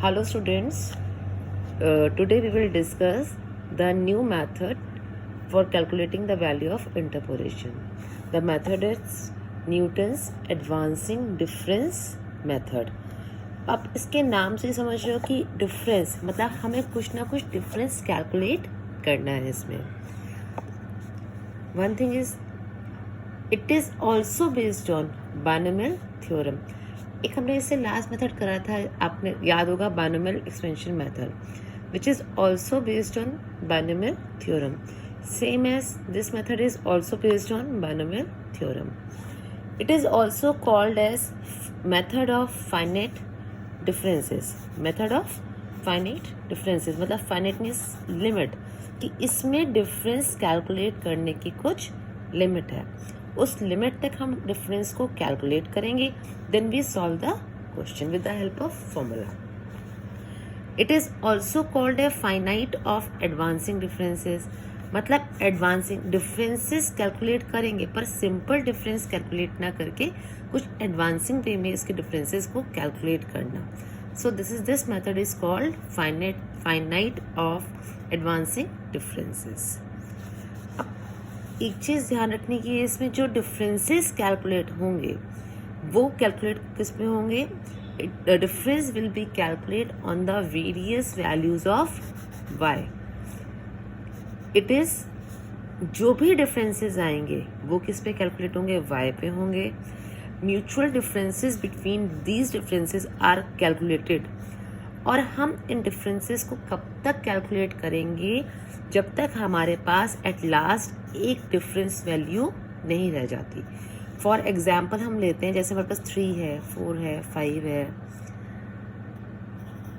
Hello students, today we will discuss the new method for calculating the value of interpolation. The method is Newton's advancing difference method. अब इसके नाम से समझ रहे हो कि डिफरेंस मतलब हमें कुछ ना कुछ डिफरेंस कैलकुलेट करना है इसमें. One thing is it is also based on binomial theorem. एक हमने इससे लास्ट मेथड करा था, आपने याद होगा, binomial expansion method, which is also based on binomial theorem. Same as this method is also based on binomial theorem. It is also called as method of finite differences. Method of finite differences मतलब finite means limit, कि इसमें difference calculate करने की कुछ limit है. उस limit तक हम डिफरेंस को कैलकुलेट करेंगे. Then we solve the question with the help of formula. It is also called a finite of advancing differences. मतलब एडवांसिंग डिफरेंसेस कैलकुलेट करेंगे पर सिंपल डिफरेंस कैलकुलेट ना करके कुछ एडवांसिंग वे में इसके डिफरेंसेस को कैलकुलेट करना. So this method is called finite of advancing differences. एक चीज़ ध्यान रखने की है, इसमें जो डिफरेंसेस कैलकुलेट होंगे वो कैलकुलेट किस में होंगे. Difference will be calculate on the various values of y. It is जो भी डिफरेंसेस आएंगे वो किस पे कैलकुलेट होंगे, y पे होंगे. Mutual differences between these differences are calculated. और हम इन डिफरेंसेस को कब तक कैलकुलेट करेंगे, जब तक हमारे पास एट लास्ट एक डिफरेंस वैल्यू नहीं रह जाती. फॉर एग्जाम्पल हम लेते हैं, जैसे हमारे पास 3 है, 4 है, 5 है,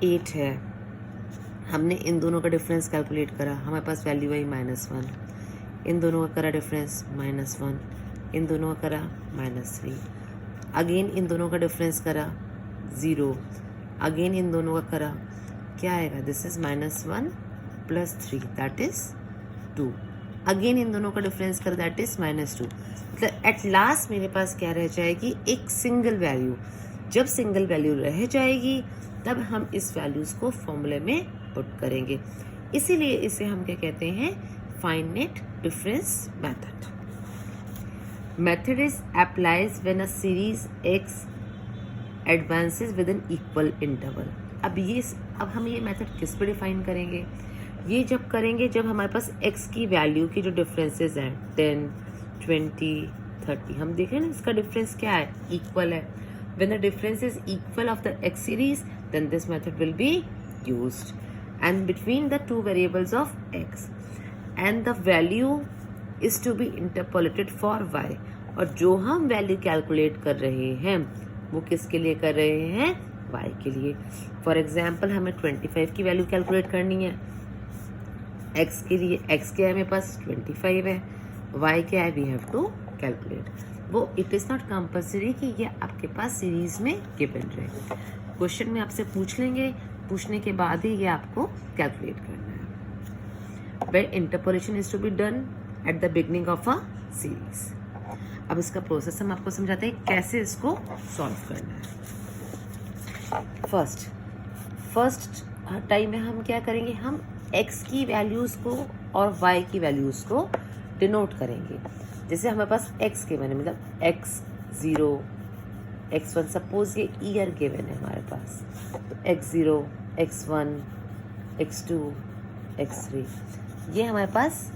8 है. हमने इन दोनों का डिफरेंस कैलकुलेट करा, हमारे पास वैल्यू आई -1. इन दोनों का करा डिफरेंस -1. इन दोनों का करा -3. अगेन इन दोनों का डिफरेंस करा 0. अगेन इन दोनों का करा, क्या आएगा, this is -1 + 3 that is 2. Again इन दोनों का डिफरेंस कर दैट इज -2. मतलब एट लास्ट मेरे पास क्या रह जाएगी, एक सिंगल वैल्यू. जब सिंगल वैल्यू रह जाएगी तब हम इस वैल्यूज को फॉर्मूले में पुट करेंगे. इसीलिए इसे हम क्या कहते हैं, finite difference method. Method is applies when a series x advances with an equal interval. अब हम ये मेथड किस पे डिफाइन करेंगे, ये जब करेंगे जब हमारे पास x की वैल्यू की जो डिफरेंसेस हैं 10, 20, 30, हम देख रहे हैं ना इसका डिफरेंस क्या है, इक्वल है. When the difference is equal of the x series then this method will be used. And between the two variables of x and the value is to be interpolated for y. और जो हम value calculate कर रहे हैं वो किसके लिए कर रहे हैं, y के लिए. फॉर एग्जाम्पल हमें 25 की वैल्यू कैलकुलेट करनी है x के लिए. x क्या है मेरे पास 25 है, y क्या है वी हैव टू कैलकुलेट. वो इट इज़ नॉट कंपल्सरी कि ये आपके पास सीरीज में गिवन रहे. क्वेश्चन में आपसे पूछ लेंगे, पूछने के बाद ही ये आपको कैलकुलेट करना है. Where interpolation is to be done at the beginning of a series. अब इसका प्रोसेस हम आपको समझाते हैं कैसे इसको सॉल्व करना है. फर्स्ट टाइम में हम क्या करेंगे, हम x की वैल्यूज़ को और y की वैल्यूज़ को डिनोट करेंगे. जैसे हमारे पास x के मैंने मतलब x0, x1, सपोज ये ईयर गिवन है हमारे पास, तो x0, x1, x2, x3 ये हमारे पास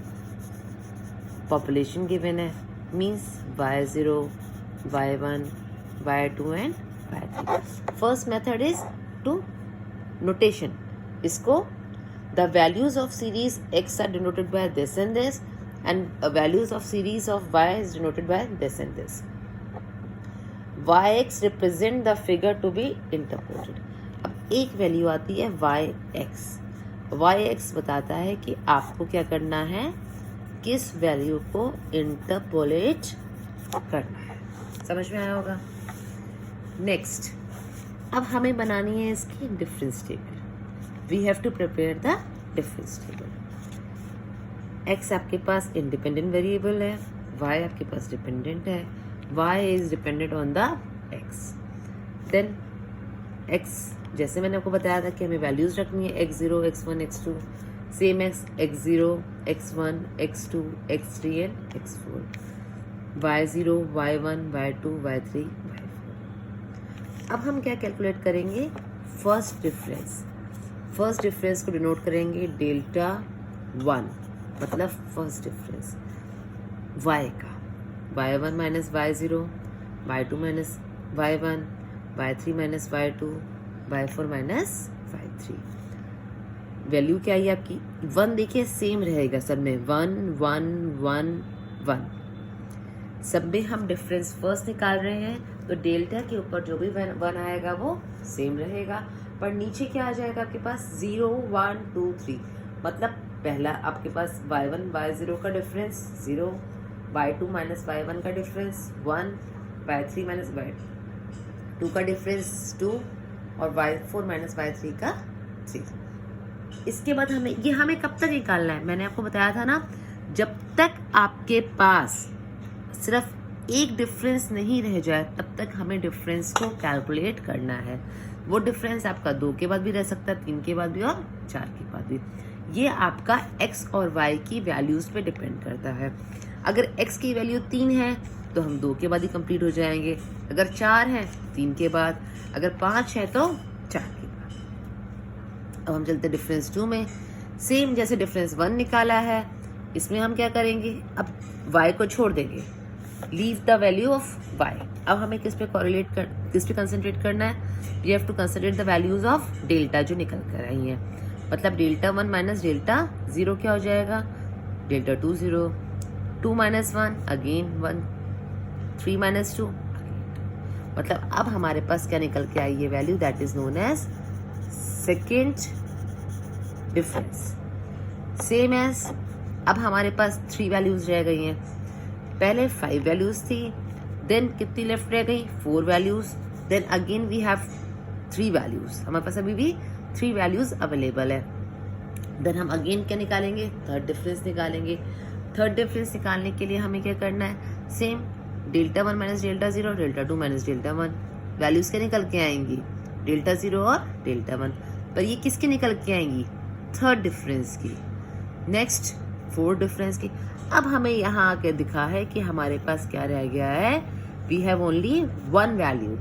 पॉपुलेशन गिवन है. Means y0, y1, y2 and y3. First method is to notation. इसको the values of series x are denoted by this and this and values of series of y is denoted by this and this. yx represent the figure to be interpolated. अब एक value आती है yx. yx बताता है कि आपको क्या करना है, किस वैल्यू को इंटरपोलेट करना है. समझ में आया होगा. नेक्स्ट, अब हमें बनानी है इसकी difference table. We have to prepare the difference table. x आपके पास इंडिपेंडेंट वेरिएबल है, y आपके पास डिपेंडेंट है. y is dependent on the x. Then x जैसे मैंने आपको बताया था कि हमें वैल्यूज़ रखनी है x0, x1, x2, same x0, x1, x2, x3 and x4, y0, y1, y2, y3, y4। अब हम क्या कैलकुलेट करेंगे? First difference. फर्स्ट डिफरेंस को डिनोट करेंगे डेल्टा 1, मतलब फर्स्ट डिफरेंस y का, y1 minus y0, y2 minus y1, y3 minus y2, y4 minus y3। Value क्या है आपकी? 1 देखिए सेम रहेगा सब में, 1 1 1 1। सब में हम डिफरेंस फर्स्ट निकाल रहे हैं, तो डेल्टा के ऊपर जो भी 1 आएगा वो सेम रहेगा, पर नीचे क्या आ जाएगा आपके पास? 0 1 2 3। मतलब पहला आपके पास y1 y0 का डिफरेंस 0, y2 माइनस y1 का डिफरेंस 1, y3 माइनस y2 का डिफरेंस 2 और y4 माइनस y3 का 3। इसके बाद हमें कब तक निकालना है? मैंने आपको बताया था ना, जब तक आपके पास सिर्फ एक डिफरेंस नहीं रह जाए तब तक हमें डिफरेंस को कैलकुलेट करना है। वो डिफरेंस आपका 2 के बाद भी रह सकता है, 3 के बाद भी और 4 के बाद भी। ये आपका x और y की वैल्यूज पे डिपेंड करता है। अगर x की वैल्यू 3 है तो हम 2 के बाद ही कंप्लीट हो जाएंगे, अगर 4 है 3 के बाद, अगर 5 है तो 4 के बाद। अब हम चलते डिफरेंस 2 में। सेम जैसे डिफरेंस 1 निकाला है, इसमें हम क्या करेंगे? अब y को छोड़ देंगे, leave the value of y। अब हमें किस पे कंसंट्रेट करना है? We have to consider the values of delta जो निकल कर आई हैं। मतलब डेल्टा 1 माइनस डेल्टा 0 क्या हो जाएगा? Delta 2 0, 2 minus 1 again 1, 3 minus 2। मतलब अब हमारे पास क्या निकल के आई है value? That is known as second difference. Same as अब हमारे पास 3 वैल्यूज रह गई हैं। पहले 5 वैल्यूज थी, देन कितनी लेफ्ट रह गई? 4 values, then again we have 3 values. हमारे पास अभी भी 3 वैल्यूज अवेलेबल है। देन हम अगेन क्या निकालेंगे? थर्ड डिफरेंस निकालेंगे। थर्ड डिफरेंस निकालने के लिए हमें क्या करना है? Same delta 1 minus delta 0, delta 2 minus delta 1। Values क्या निकल के आएंगी? डेल्टा 0 और डेल्टा 1। पर ये किसके निकल के आएंगी? थर्ड डिफरेंस की। नेक्स्ट फोर्थ डिफरेंस की। अब हमें यहाँ आके दिखा है कि हमारे पास क्या रह गया है? We have only 1 value,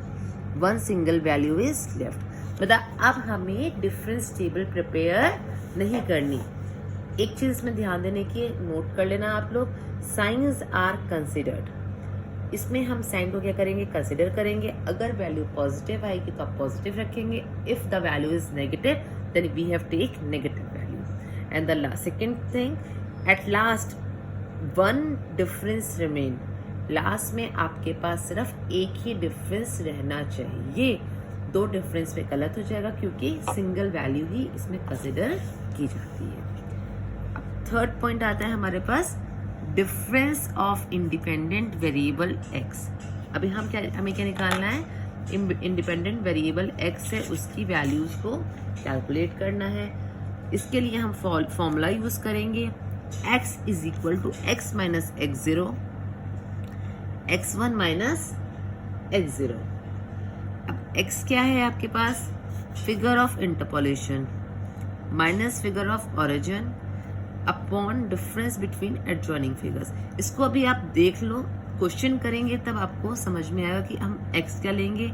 1 single value is left. मतलब अब हमें डिफरेंस टेबल प्रिपेयर नहीं करनी। एक चीज इसमें ध्यान देने की, नोट कर लेना आप लोग, साइंस आर कंसिडर्ड। इसमें हम साइन को क्या करेंगे? कंसिडर करेंगे। अगर वैल्यू पॉजिटिव आएगी तो आप पॉजिटिव रखेंगे, if the value is negative then we have take negative value. And the second thing, at last 1 difference remain. Last में आपके पास सिर्फ एक ही डिफरेंस रहना चाहिए। 2 डिफरेंस में गलत हो जाएगा क्योंकि सिंगल वैल्यू ही इसमें कंसिडर की जाती है। अब थर्ड पॉइंट आता है हमारे पास, difference of independent variable x। अभी हमें क्या निकालना है? इंडिपेंडेंट वेरिएबल x से उसकी वैल्यूज को कैलकुलेट करना है। इसके लिए हम फॉर्मूला यूज करेंगे, x is equal to x minus x0, x1 minus x0। अब x क्या है आपके पास? Figure of interpolation minus figure of origin upon difference between adjoining figures. इसको अभी आप देख लो, क्वेश्चन करेंगे तब आपको समझ में आएगा कि हम x क्या लेंगे,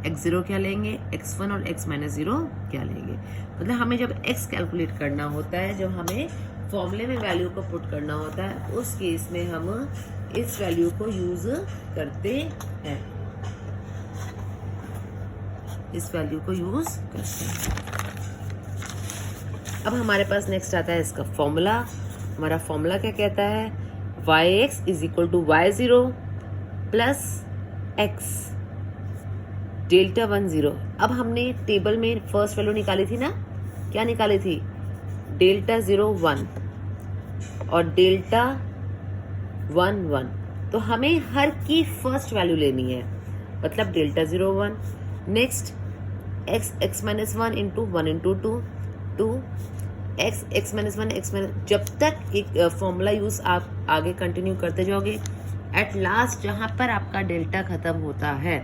x0 क्या लेंगे, x1 और x माइनस 0 क्या लेंगे। मतलब हमें जब x कैलकुलेट करना होता है, जब हमें फॉर्मूले में वैल्यू को पुट करना होता है, उस केस में हम इस वैल्यू को यूज करते हैं, इस वैल्यू को यूज करते हैं। अब हमारे पास नेक्स्ट आता है इसका फॉर्मूला। हमारा फॉर्मूला क्या कहता है? yx is equal to y0 plus x delta 1 0। अब हमने टेबल में फर्स्ट वैल्यू निकाली थी ना, क्या निकाली थी? डेल्टा 0 1 और डेल्टा 1 1। तो हमें हर की फर्स्ट वैल्यू लेनी है, मतलब delta 0 1। Next x minus 1 into 1 into 2 x minus 1 x minus, जब तक एक फॉर्मूला यूज आप आगे कंटिन्यू करते जाओगे, एट लास्ट जहाँ पर आपका डेल्टा खत्म होता है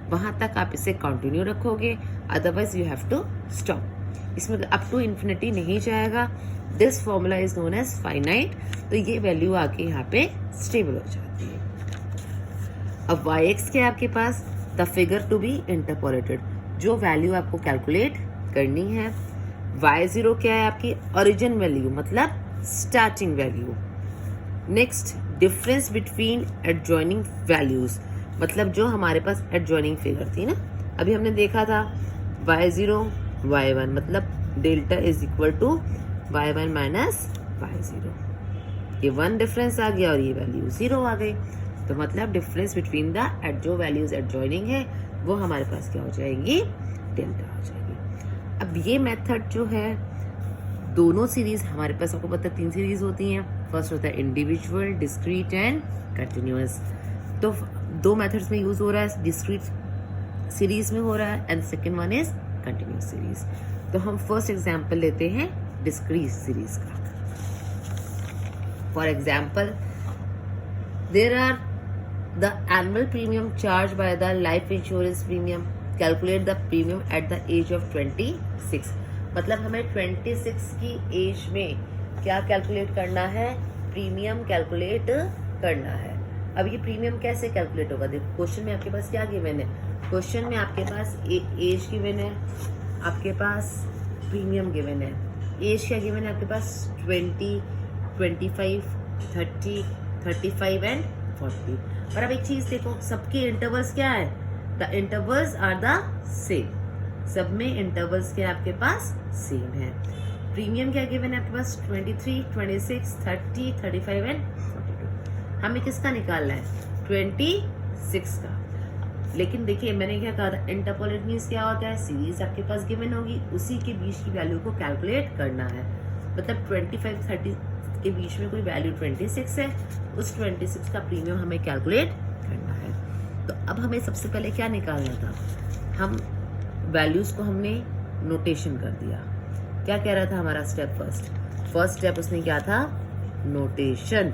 वहाँ तक आप इसे कंटिन्यू रखोगे। Otherwise you have to stop. इसमें अप टू इन्फिनिटी नहीं जाएगा। This formula is known as finite. तो ये वैल्यू आके यहाँ पे स्टेबल हो जाती है। अब वाई एक्स क्या है आपके पास, the figure to be interpolated, जो वैल्यू आपको कैलकुलेट करनी है। वाई जीरो क्या है आपकी ओरिजिन वैल्यू, मतलब starting value. Next difference between adjoining values, मतलब जो हमारे पास एडजॉइनिंग फिगर थी ना, अभी हमने देखा था वाई जीरो वाई वन, मतलब delta is equal to y one minus y zero. ये वन डिफरेंस आ गया और ये वैल्यू जीरो आ गई। तो मतलब डिफरेंस बिटवीन द जो वैल्यूज एडजॉइनिंग है वो हमारे पास क्या हो जाएगी, डेल्टा हो जाएगी। अब ये मेथड जो है, दोनों सीरीज हमारे पास, आपको पता है 3 सीरीज होती हैं। फर्स्ट होता है इंडिविजुअल, डिस्क्रीट एंड कंटिन्यूअस। तो 2 मेथड्स में यूज हो रहा है, डिस्क्रीट सीरीज में हो रहा है and second one is continuous series. तो हम फर्स्ट एग्जाम्पल लेते हैं डिस्क्रीट सीरीज का। For example, there are the annual premium charged by the life insurance premium, calculate the premium at the age of 26। मतलब हमें 26 की एज में क्या कैलकुलेट करना है, प्रीमियम कैलकुलेट करना है। अब ये प्रीमियम कैसे कैलकुलेट होगा, देखो क्वेश्चन में आपके पास क्या गिवन है, क्वेश्चन में आपके पास एज गिवन है, आपके पास प्रीमियम गिवन है। एज क्या गिवन है आपके पास 20, 25, 30, 35 एंड 40। और अब एक चीज देखो, सबके इंटरवल्स क्या है, the intervals are the same, सब में इंटरवल्स क्या आपके पास सेम है। प्रीमियम क्या गिवन है आपके पास 23, 26, 30, 35 एंड 42। हमें किसका निकालना है, 26 का। लेकिन देखिए मैंने क्या कहा था, इंटरपोलेट मींस क्या होता है, सीरीज आपके पास गिवन होगी, उसी के बीच की वैल्यू को कैलकुलेट करना है। मतलब 25, 30 के बीच में कोई वैल्यू 26 है, उस 26 का प्रीमियम हमें कैलकुलेट करना है। तो अब हमें सबसे पहले क्या निकालना था, हम वैल्यूज को हमने नोटेशन कर दिया। क्या कह रहा था हमारा स्टेप, फर्स्ट स्टेप उसने क्या था, notation,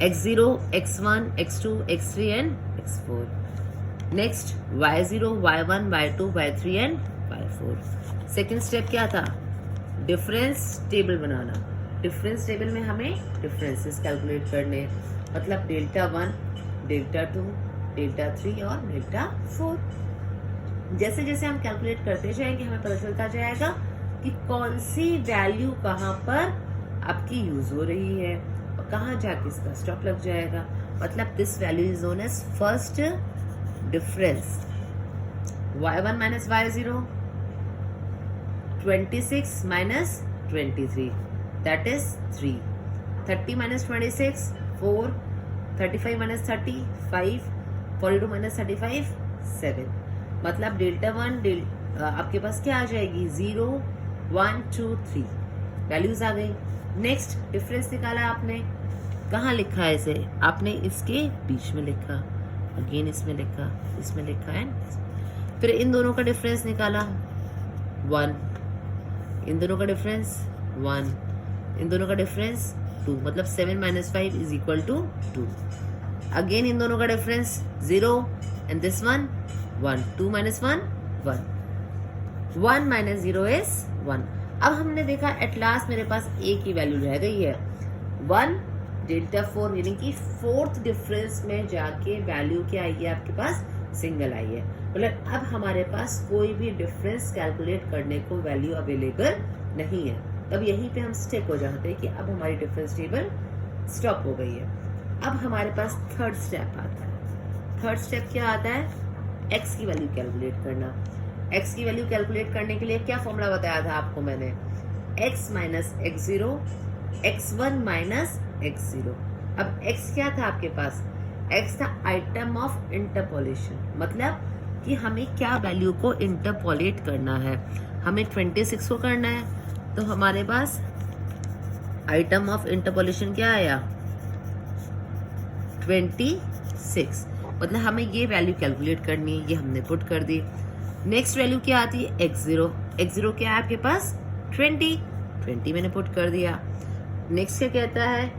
x0, x1, x2, x3 and x4। Next y0, y1, y2, y3 and y4। Second step क्या था, डिफरेंस टेबल बनाना। डिफरेंस टेबल में हमें डिफरेंसेस कैलकुलेट करने, मतलब डेल्टा 1, डेल्टा 2, डेल्टा 3 और डेल्टा 4। जैसे जैसे हम कैलकुलेट करते जाएंगे हमें पता चलता जाएगा कि कौन सी वैल्यू कहाँ पर आपकी यूज हो रही है और कहाँ जाके इसका स्टॉप लग जाएगा। मतलब this value is known as first difference. y1 minus y0, 26 minus 23, that is 3, 30 minus 26, 4, 35 minus 30, 5, 42 minus 35, 7। मतलब डेल्टा 1 आपके पास क्या आ जाएगी, 0, 1, 2, 3 वैल्यूज आ गई। नेक्स्ट डिफरेंस निकाला आपने, कहाँ लिखा है इसे, आपने इसके बीच में लिखा, अगेन इसमें लिखा, इसमें लिखा एंड फिर इन दोनों का डिफरेंस निकाला 1, इन दोनों का डिफरेंस 1, इन दोनों का डिफरेंस 2, मतलब 7 minus 5 is equal to 2। Again इन दोनों का difference 0 and this one 1, 2 minus 1 1, 1 minus 0 is 1। अब हमने देखा एट लास्ट मेरे पास एक ही वैल्यू रह गई है 1, डेल्टा 4, यानी कि फोर्थ डिफरेंस में जाके वैल्यू क्या आई है आपके पास, सिंगल आई है। मतलब अब हमारे पास कोई भी डिफरेंस कैलकुलेट करने को वैल्यू अवेलेबल नहीं है। तब यहीं पे हम स्टिक हो जाते हैं कि अब हमारी डिफरेंस टेबल स्टॉप हो गई है। अब हमारे पास थर्ड स्टेप आता है। थर्ड स्टेप क्या आता है, x की वैल्यू कैलकुलेट करना। x की वैल्यू कैलकुलेट करने के लिए क्या फॉर्मूला बताया था आपको मैंने, x minus x0, x1 minus x0। अब x क्या था आपके पास, x था आइटम ऑफ इंटरपोलेशन, मतलब कि हमें क्या वैल्यू को इंटरपोलेट करना है, हमें 26 को करना है। तो हमारे पास आइटम ऑफ इंटरपोलेशन क्या आया, 26, मतलब हमें ये वैल्यू कैलकुलेट करनी है, ये हमने पुट कर दी। नेक्स्ट वैल्यू क्या आती है, x0, x0 क्या है आपके पास 20 मैंने पुट कर दिया। नेक्स्ट क्या कहता है,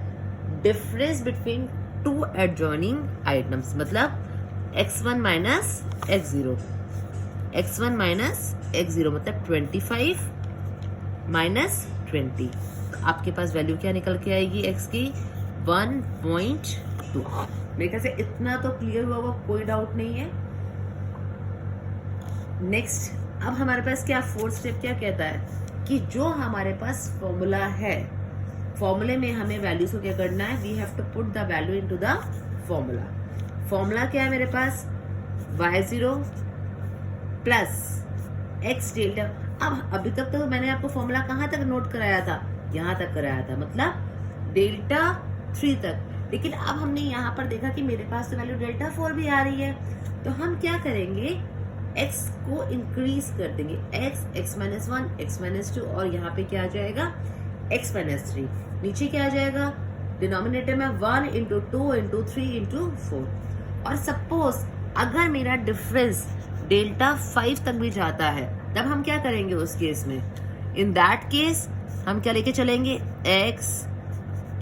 डिफरेंस बिटवीन 2 एडजॉइनिंग आइटम्स, मतलब x1 minus x0। x1 minus x0 मतलब 25 माइनस 20। तो आपके पास वैल्यू क्या निकल के आएगी x की 1.2। मेरे ख्याल से इतना तो क्लियर हुआ होगा, कोई डाउट नहीं है। नेक्स्ट अब हमारे पास क्या फोर्थ स्टेप क्या कहता है कि जो हमारे पास फॉर्मूला है, फॉर्मूले में हमें वैल्यूज को क्या करना है, we have to put the value into the formula. Formula क्या है मेरे पास, y0 प्लस x डेल्टा। अब अभी तक तो मैंने आपको फॉर्मूला कहाँ तक नोट कराया था, यहाँ तक कराया था, मतलब डेल्टा 3 तक। लेकिन अब हमने यहाँ पर देखा कि मेरे पास तो वैल्यू डेल्टा 4 भी आ रही है, तो हम क्या करेंगे, x को इंक्रीज कर देंगे, x माइनस 1, x माइनस 2, और यहाँ पे क्या आ जाएगा x माइनस 3। नीचे क्या आ जाएगा, डिनोमिनेटर में 1 इंटू 2 इंटू 3 इंटू 4। और सपोज अगर मेरा डिफरेंस डेल्टा 5 तक भी जाता है, तब हम क्या करेंगे उस केस में, इन दैट केस हम क्या लेके चलेंगे,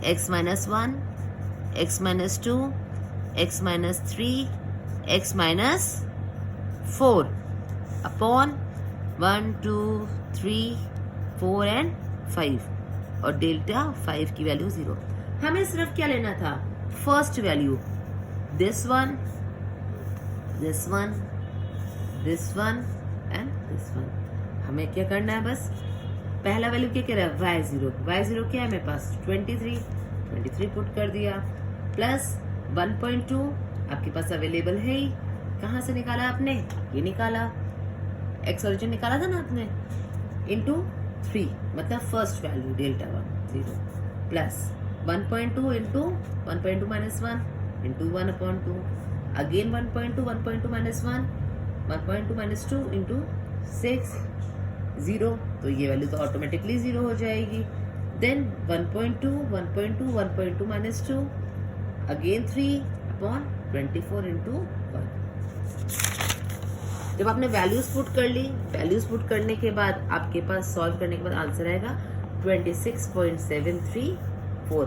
x minus 1, x minus 2, x minus 3, x minus 4 upon 1, 2, 3, 4 and 5, और डेल्टा 5 की वैल्यू 0। हमें सिर्फ क्या लेना था, first value, this one, this one, this one and this one. हमें क्या करना है, बस पहला वैल्यू क्या कह रहा है, y0 क्या है मेरे पास 23 पुट कर दिया, प्लस 1.2 आपके पास अवेलेबल है ही, कहाँ से निकाला आपने, ये निकाला, एक्स ओरिजिन निकाला था ना आपने, इंटू 3 मतलब first value delta 1 0, plus 1.2 into 1.2 minus 1 into 1/2, again 1.2 minus 1, 1.2 minus 2 into 6 0, तो ये वैल्यू तो ऑटोमेटिकली 0 हो जाएगी। Then 1.2 minus 2, again 3/24 into 1। जब आपने वैल्यूज पुट कर ली, वैल्यूज पुट करने के बाद आपके पास सॉल्व करने के बाद आंसर आएगा 26.7344।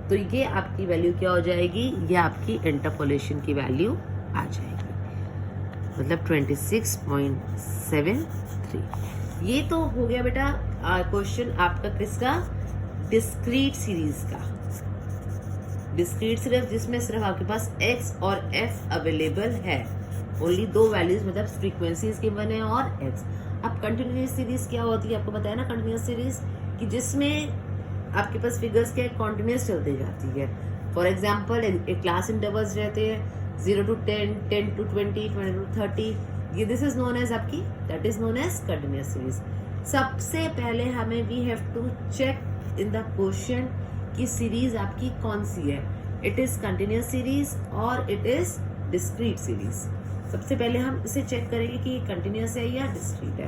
तो ये आपकी वैल्यू क्या हो जाएगी, ये आपकी इंटरपोलेशन की वैल्यू आ जाएगी, मतलब 26.73। ये तो हो गया बेटा क्वेश्चन आपका किसका, डिस्क्रीट सीरीज का। डिस्क्रीट सीरीज जिसमें सिर्फ आपके पास x और f अवेलेबल है, ओनली दो वैल्यूज मतलब फ्रीक्वेंसीज के बने और x। अब कंटिन्यूस सीरीज क्या होती है, आपको बताया ना कंटिन्यूस सीरीज कि जिसमें आपके पास फिगर्स क्या कंटिन्यूस चलती जाती है। फॉर एग्जांपल एक क्लास इंटरवल्स रहते हैं 0 to 10, 10 to 20, 20 to 30, ये दिस इज नोन एज आपकी, that is known as continuous series. सबसे पहले हमें we have to check in the question कि सीरीज आपकी कौन सी है, इट इज कंटिन्यूस सीरीज और इट इज डिस्क्रीट सीरीज। सबसे पहले हम इसे चेक करेंगे कि कंटिन्यूस है या डिस्क्रीट है।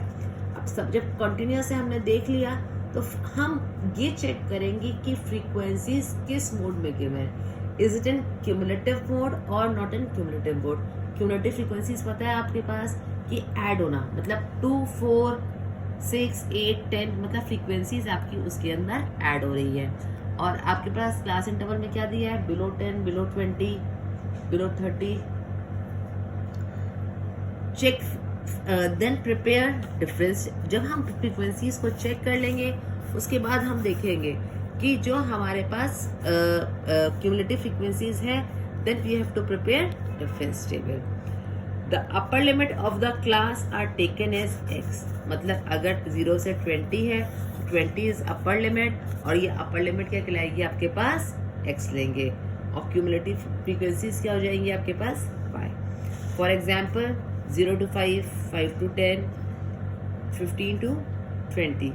अब सब जब कंटिन्यूस है हमने देख लिया, तो हम ये चेक करेंगे कि फ्रीक्वेंसीज किस मोड में गिवन है, is it in cumulative mode और not in cumulative mode. Cumulative frequencies पता है आपके पास कि ऐड होना, मतलब 2, 4, 6, 8, 10 मतलब फ्रीक्वेंसीज आपकी उसके अंदर ऐड हो रही है। और आपके पास क्लास इंटरवल में क्या दिया है, below 10, below 20, below 30। Check then prepare difference. जब हम फ्रीक्वेंसीज को चेक कर लेंगे उसके बाद हम देखेंगे कि जो हमारे पास क्यूमुलेटिव फ्रीक्वेंसीज है, then we have to prepare difference table. The upper limit of the class are taken as x, मतलब अगर 0 से 20 है, 20 इज अपर लिमिट, और ये अपर लिमिट क्या कहलाएगी आपके पास, x लेंगे, और क्यूमुलेटिव फ्रीक्वेंसीज क्या हो जाएंगी आपके पास y। For example 0 to 5, 5 to 10, 15 to 20,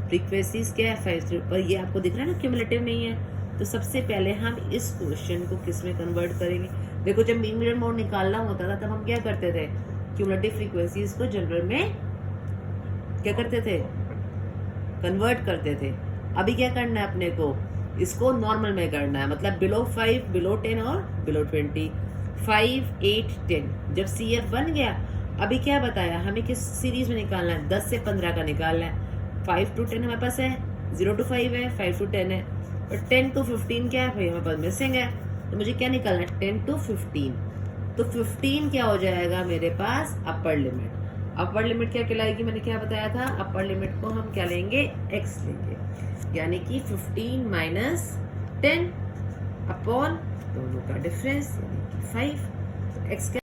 frequencies क्या है 5 पर, ये आपको दिख रहा है ना क्यूमुलेटिव नहीं है। तो सबसे पहले हम इस क्वेश्चन को किस में कन्वर्ट करेंगे, देखो जब मीन मीडियन मोड निकालना होता था तब हम क्या करते थे, क्यूमुलेटिव फ्रीक्वेंसीज को जनरल में क्या करते थे, कन्वर्ट करते थे। अभी क्या करना है अपने को, इसको नॉर्मल में करना है, मतलब बिलो 5, बिलो 10 और बिलो 20, 5, 8, 10। जब CF बन गया, अभी क्या बताया हमें किस सीरीज में निकालना है, 10 से 15 का निकालना है। 5 to 10 हमारे पास है, 0 to 5 है, 5 to 10 है, और 10 to 15 क्या है भाई हमारे पास मिसिंग है, तो मुझे क्या निकालना है 10 to 15। तो 15 क्या हो जाएगा मेरे पास अपर लिमिट, अपर लिमिट क्या कहलाएगी, मैंने क्या बताया था, अपर लिमिट को हम क्या लेंगे, x लेंगे, यानी कि 15 माइनस 10 अपॉन दोनों का डिफरेंस यानी कि 5। तो x